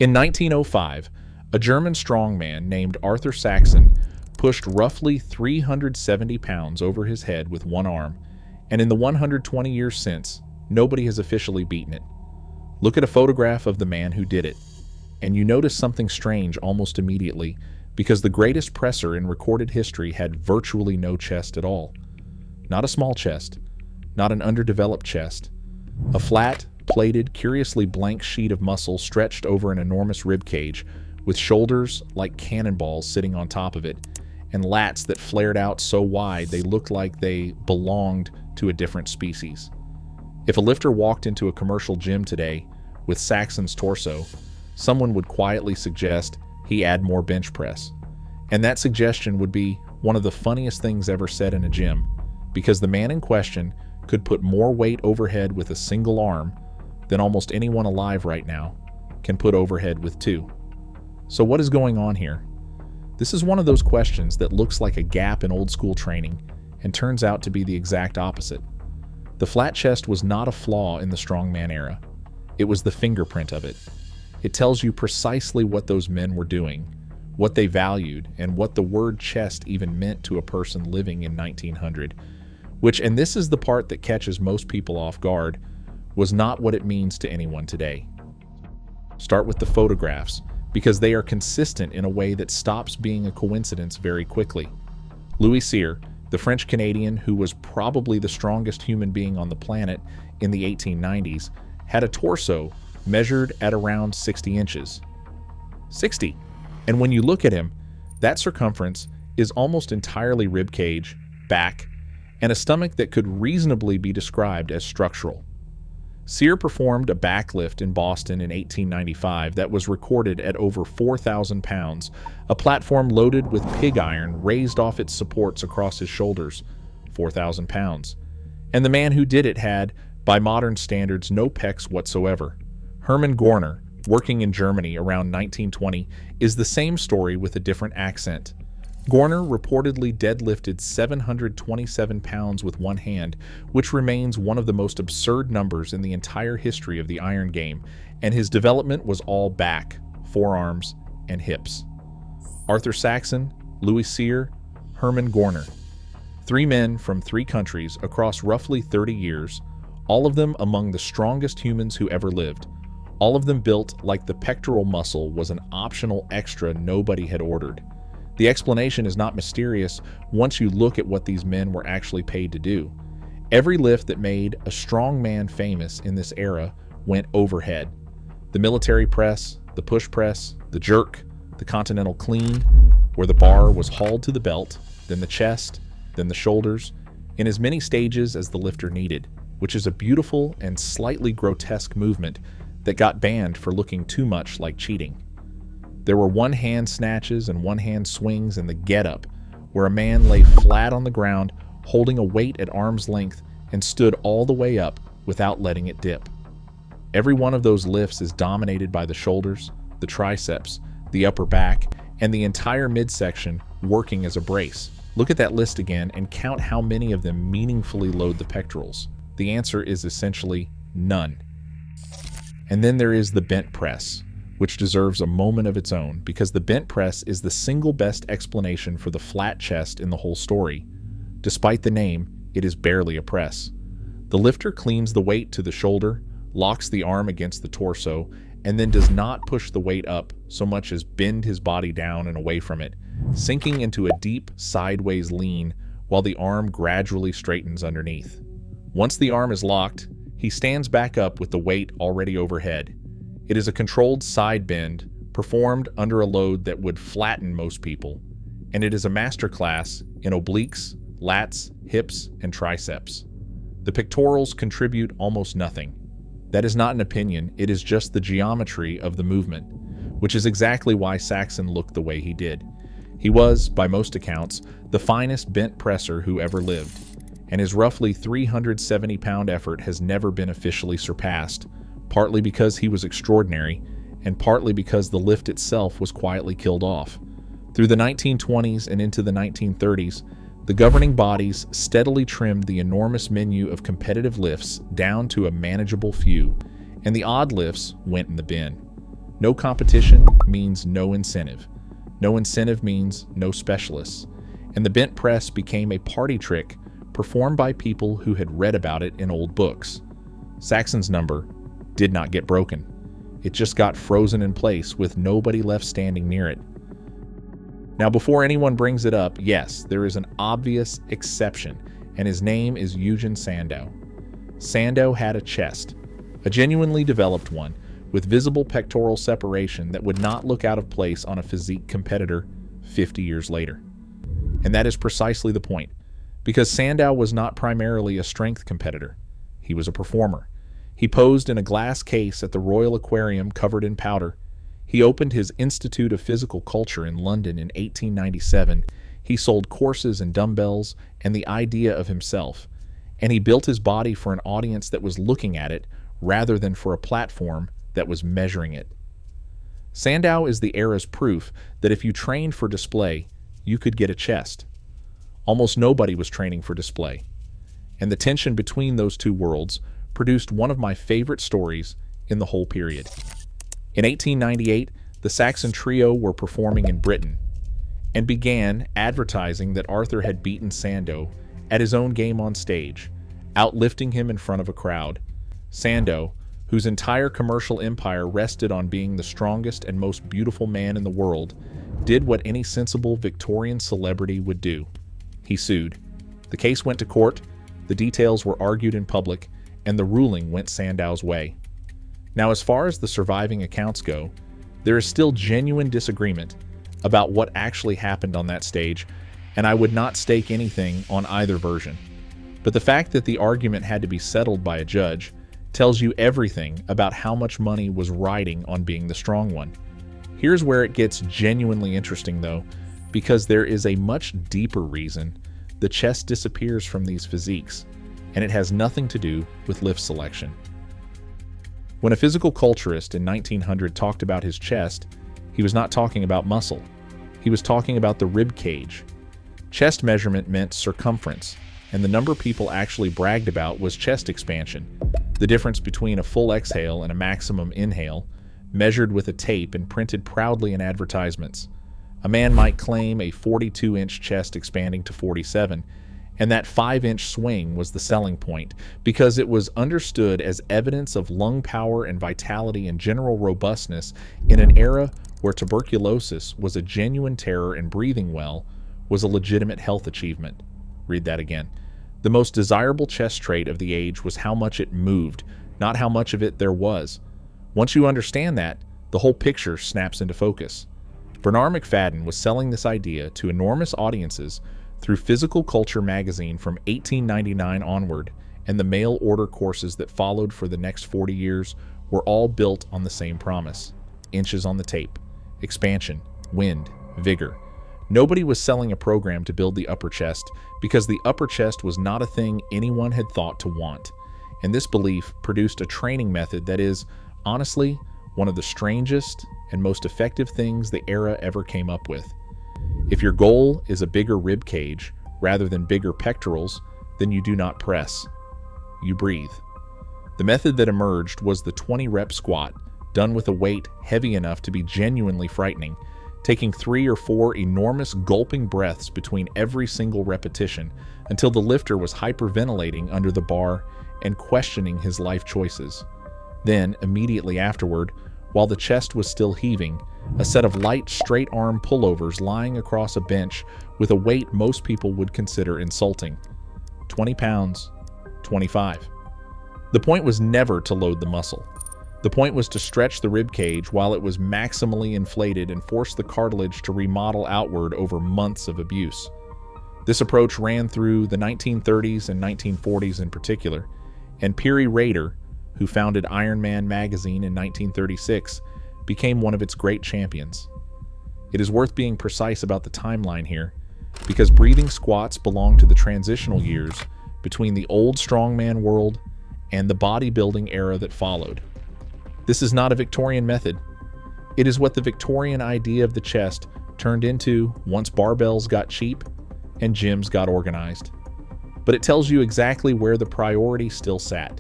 In 1905, a German strongman named Arthur Saxon pushed roughly 370 pounds over his head with one arm, and in the 120 years since, nobody has officially beaten it. Look at a photograph of the man who did it, and you notice something strange almost immediately, because the greatest presser in recorded history had virtually no chest at all. Not a small chest, not an underdeveloped chest. A flat, plated, curiously blank sheet of muscle stretched over an enormous rib cage, with shoulders like cannonballs sitting on top of it, and lats that flared out so wide they looked like they belonged to a different species. If a lifter walked into a commercial gym today with Saxon's torso, someone would quietly suggest he add more bench press. And that suggestion would be one of the funniest things ever said in a gym, because the man in question could put more weight overhead with a single arm than almost anyone alive right now can put overhead with two. So what is going on here? This is one of those questions that looks like a gap in old school training and turns out to be the exact opposite. The flat chest was not a flaw in the strongman era. It was the fingerprint of it. It tells you precisely what those men were doing, what they valued, and what the word chest even meant to a person living in 1900, which, and this is the part that catches most people off guard, was not what it means to anyone today. Start with the photographs, because they are consistent in a way that stops being a coincidence very quickly. Louis Cyr, the French-Canadian who was probably the strongest human being on the planet in the 1890s, had a torso measured at around 60 inches. 60! And when you look at him, that circumference is almost entirely rib cage, back, and a stomach that could reasonably be described as structural. Cyr performed a backlift in Boston in 1895 that was recorded at over 4,000 pounds, a platform loaded with pig iron raised off its supports across his shoulders, 4,000 pounds. And the man who did it had, by modern standards, no pecs whatsoever. Hermann Görner, working in Germany around 1920, is the same story with a different accent. Görner reportedly deadlifted 727 pounds with one hand, which remains one of the most absurd numbers in the entire history of the iron game, and his development was all back, forearms, and hips. Arthur Saxon, Louis Cyr, Hermann Görner. Three men from three countries across roughly 30 years, all of them among the strongest humans who ever lived. All of them built like the pectoral muscle was an optional extra nobody had ordered. The explanation is not mysterious once you look at what these men were actually paid to do. Every lift that made a strong man famous in this era went overhead. The military press, the push press, the jerk, the continental clean, where the bar was hauled to the belt, then the chest, then the shoulders, in as many stages as the lifter needed, which is a beautiful and slightly grotesque movement that got banned for looking too much like cheating. There were one-hand snatches and one-hand swings in the get-up, where a man lay flat on the ground, holding a weight at arm's length, and stood all the way up without letting it dip. Every one of those lifts is dominated by the shoulders, the triceps, the upper back, and the entire midsection working as a brace. Look at that list again and count how many of them meaningfully load the pectorals. The answer is essentially none. And then there is the bent press, which deserves a moment of its own, because the bent press is the single best explanation for the flat chest in the whole story. Despite the name, it is barely a press. The lifter cleans the weight to the shoulder, locks the arm against the torso, and then does not push the weight up so much as bend his body down and away from it, sinking into a deep sideways lean while the arm gradually straightens underneath. Once the arm is locked, he stands back up with the weight already overhead. It is a controlled side bend, performed under a load that would flatten most people, and it is a masterclass in obliques, lats, hips, and triceps. The pectorals contribute almost nothing. That is not an opinion, it is just the geometry of the movement, which is exactly why Saxon looked the way he did. He was, by most accounts, the finest bent presser who ever lived, and his roughly 370-pound effort has never been officially surpassed, partly because he was extraordinary, and partly because the lift itself was quietly killed off. Through the 1920s and into the 1930s, the governing bodies steadily trimmed the enormous menu of competitive lifts down to a manageable few, and the odd lifts went in the bin. No competition means no incentive. No incentive means no specialists. And the bent press became a party trick performed by people who had read about it in old books. Saxon's number did not get broken. It just got frozen in place with nobody left standing near it. Now, before anyone brings it up, yes, there is an obvious exception, and his name is Eugen Sandow. Sandow had a chest, a genuinely developed one, with visible pectoral separation that would not look out of place on a physique competitor 50 years later. And that is precisely the point, because Sandow was not primarily a strength competitor. He was a performer. He posed in a glass case at the Royal Aquarium covered in powder. He opened his Institute of Physical Culture in London in 1897. He sold courses and dumbbells and the idea of himself. And he built his body for an audience that was looking at it rather than for a platform that was measuring it. Sandow is the era's proof that if you trained for display, you could get a chest. Almost nobody was training for display. And the tension between those two worlds produced one of my favorite stories in the whole period. In 1898, the Saxon trio were performing in Britain and began advertising that Arthur had beaten Sandow at his own game on stage, outlifting him in front of a crowd. Sandow, whose entire commercial empire rested on being the strongest and most beautiful man in the world, did what any sensible Victorian celebrity would do. He sued. The case went to court, the details were argued in public, and the ruling went Sandow's way. Now, as far as the surviving accounts go, there is still genuine disagreement about what actually happened on that stage, and I would not stake anything on either version. But the fact that the argument had to be settled by a judge tells you everything about how much money was riding on being the strong one. Here's where it gets genuinely interesting, though, because there is a much deeper reason the chest disappears from these physiques, and it has nothing to do with lift selection. When a physical culturist in 1900 talked about his chest, he was not talking about muscle. He was talking about the rib cage. Chest measurement meant circumference, and the number people actually bragged about was chest expansion, the difference between a full exhale and a maximum inhale, measured with a tape and printed proudly in advertisements. A man might claim a 42-inch chest expanding to 47, and that 5-inch swing was the selling point, because it was understood as evidence of lung power and vitality and general robustness in an era where tuberculosis was a genuine terror and breathing well was a legitimate health achievement. Read that again. The most desirable chest trait of the age was how much it moved, not how much of it there was. Once you understand that, the whole picture snaps into focus. Bernard McFadden was selling this idea to enormous audiences through Physical Culture magazine from 1899 onward, and the mail order courses that followed for the next 40 years were all built on the same promise. Inches on the tape, expansion, wind, vigor. Nobody was selling a program to build the upper chest because the upper chest was not a thing anyone had thought to want. And this belief produced a training method that is, honestly, one of the strangest and most effective things the era ever came up with. If your goal is a bigger rib cage rather than bigger pectorals, then you do not press. You breathe. The method that emerged was the 20-rep squat, done with a weight heavy enough to be genuinely frightening, taking 3 or 4 enormous gulping breaths between every single repetition until the lifter was hyperventilating under the bar and questioning his life choices. Then, immediately afterward, while the chest was still heaving, a set of light straight-arm pullovers lying across a bench with a weight most people would consider insulting. 20 pounds, 25. The point was never to load the muscle. The point was to stretch the rib cage while it was maximally inflated and force the cartilage to remodel outward over months of abuse. This approach ran through the 1930s and 1940s in particular, and Peary Rader, who founded Iron Man magazine in 1936, became one of its great champions. It is worth being precise about the timeline here, because breathing squats belong to the transitional years between the old strongman world and the bodybuilding era that followed. This is not a Victorian method. It is what the Victorian idea of the chest turned into once barbells got cheap and gyms got organized. But it tells you exactly where the priority still sat.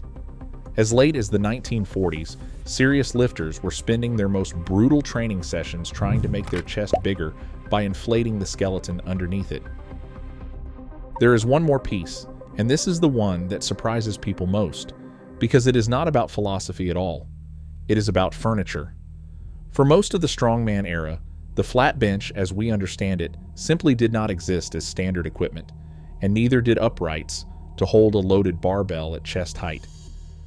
As late as the 1940s, serious lifters were spending their most brutal training sessions trying to make their chest bigger by inflating the skeleton underneath it. There is one more piece, and this is the one that surprises people most, because it is not about philosophy at all. It is about furniture. For most of the strongman era, the flat bench, as we understand it, simply did not exist as standard equipment, and neither did uprights to hold a loaded barbell at chest height,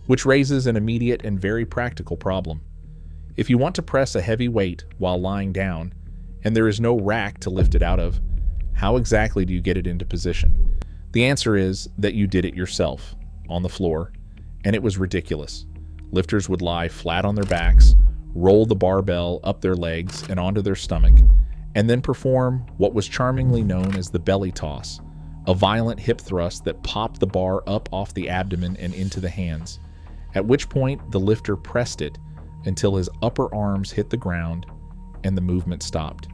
which raises an immediate and very practical problem. If you want to press a heavy weight while lying down, and there is no rack to lift it out of, how exactly do you get it into position? The answer is that you did it yourself, on the floor, and it was ridiculous. Lifters would lie flat on their backs, roll the barbell up their legs and onto their stomach, and then perform what was charmingly known as the belly toss, a violent hip thrust that popped the bar up off the abdomen and into the hands, at which point the lifter pressed it until his upper arms hit the ground and the movement stopped.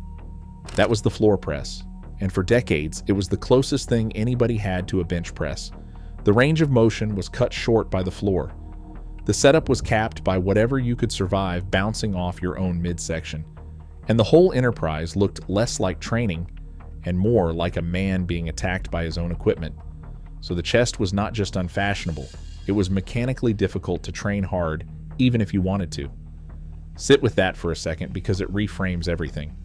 That was the floor press, and for decades it was the closest thing anybody had to a bench press. The range of motion was cut short by the floor. The setup was capped by whatever you could survive bouncing off your own midsection, and the whole enterprise looked less like training and more like a man being attacked by his own equipment. So the chest was not just unfashionable, it was mechanically difficult to train hard, even if you wanted to. Sit with that for a second because it reframes everything.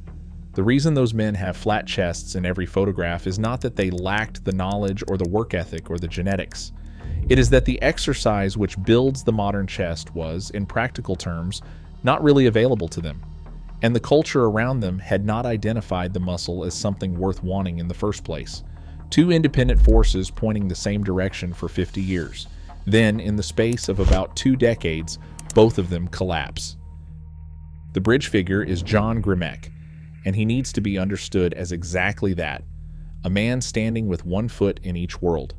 The reason those men have flat chests in every photograph is not that they lacked the knowledge or the work ethic or the genetics. It is that the exercise which builds the modern chest was, in practical terms, not really available to them, and the culture around them had not identified the muscle as something worth wanting in the first place. Two independent forces pointing the same direction for 50 years. Then, in the space of about 2 decades, both of them collapse. The bridge figure is John Grimek, and he needs to be understood as exactly that, a man standing with one foot in each world.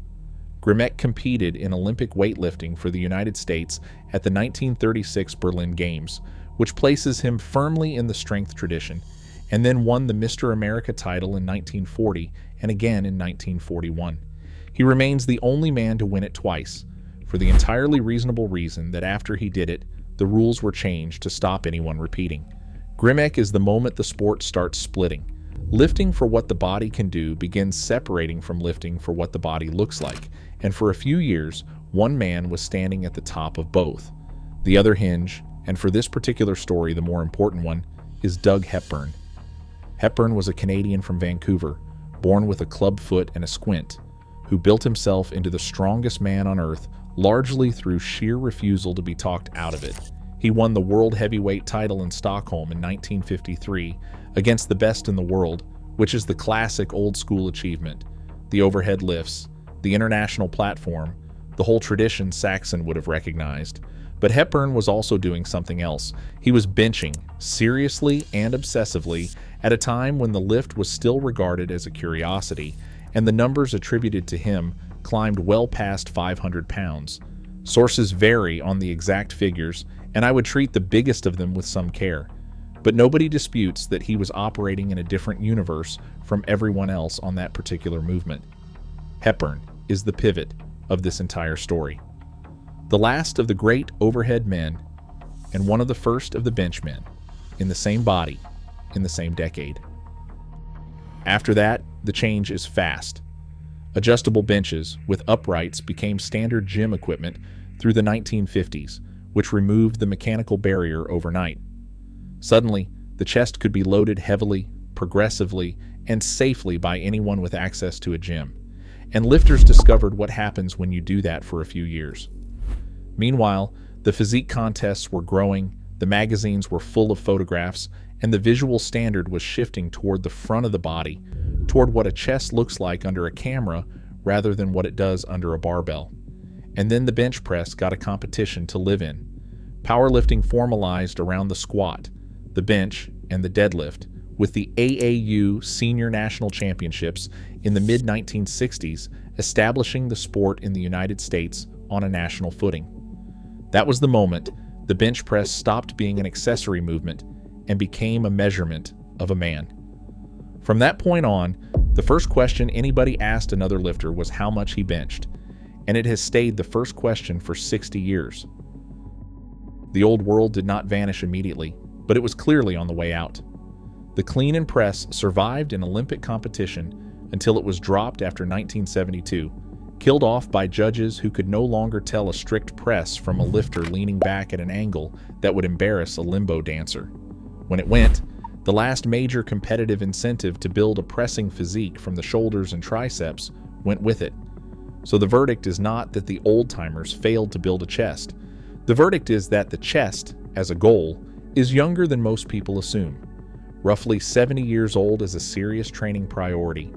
Grimek competed in Olympic weightlifting for the United States at the 1936 Berlin Games, which places him firmly in the strength tradition, and then won the Mr. America title in 1940 and again in 1941. He remains the only man to win it twice, for the entirely reasonable reason that after he did it, the rules were changed to stop anyone repeating. Grimek is the moment the sport starts splitting. Lifting for what the body can do begins separating from lifting for what the body looks like, and for a few years, one man was standing at the top of both. The other hinge, and for this particular story the more important one, is Doug Hepburn. Hepburn was a Canadian from Vancouver, born with a club foot and a squint, who built himself into the strongest man on earth largely through sheer refusal to be talked out of it. He won the world heavyweight title in Stockholm in 1953 against the best in the world, which is the classic old-school achievement. The overhead lifts, the international platform, the whole tradition Saxon would have recognized. But Hepburn was also doing something else. He was benching, seriously and obsessively, at a time when the lift was still regarded as a curiosity, and the numbers attributed to him climbed well past 500 pounds. Sources vary on the exact figures, and I would treat the biggest of them with some care. But nobody disputes that he was operating in a different universe from everyone else on that particular movement. Hepburn is the pivot of this entire story. The last of the great overhead men, and one of the first of the bench men, in the same body, in the same decade. After that, the change is fast. Adjustable benches with uprights became standard gym equipment through the 1950s, which removed the mechanical barrier overnight. Suddenly, the chest could be loaded heavily, progressively, and safely by anyone with access to a gym. And lifters discovered what happens when you do that for a few years. Meanwhile, the physique contests were growing, the magazines were full of photographs, and the visual standard was shifting toward the front of the body, toward what a chest looks like under a camera rather than what it does under a barbell. And then the bench press got a competition to live in. Powerlifting formalized around the squat, the bench, and the deadlift, with the AAU Senior National Championships in the mid-1960s establishing the sport in the United States on a national footing. That was the moment the bench press stopped being an accessory movement and became a measurement of a man. From that point on, the first question anybody asked another lifter was how much he benched. and it has stayed the first question for 60 years. The old world did not vanish immediately, but it was clearly on the way out. The clean and press survived in Olympic competition until it was dropped after 1972, killed off by judges who could no longer tell a strict press from a lifter leaning back at an angle that would embarrass a limbo dancer. When it went, the last major competitive incentive to build a pressing physique from the shoulders and triceps went with it. So the verdict is not that the old-timers failed to build a chest. The verdict is that the chest, as a goal, is younger than most people assume. Roughly 70 years old as a serious training priority,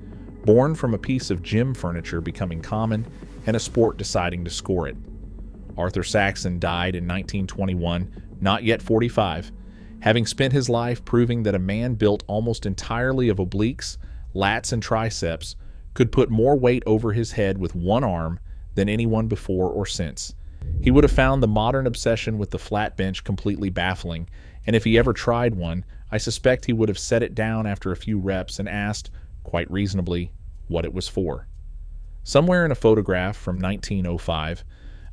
born from a piece of gym furniture becoming common and a sport deciding to score it. Arthur Saxon died in 1921, not yet 45, having spent his life proving that a man built almost entirely of obliques, lats, and triceps could put more weight over his head with one arm than anyone before or since. He would have found the modern obsession with the flat bench completely baffling, and if he ever tried one, I suspect he would have set it down after a few reps and asked, quite reasonably, what it was for. Somewhere in a photograph from 1905,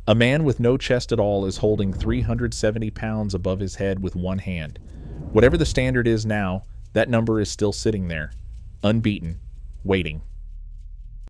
a man with no chest at all is holding 370 pounds above his head with one hand. Whatever the standard is now, that number is still sitting there, unbeaten, waiting.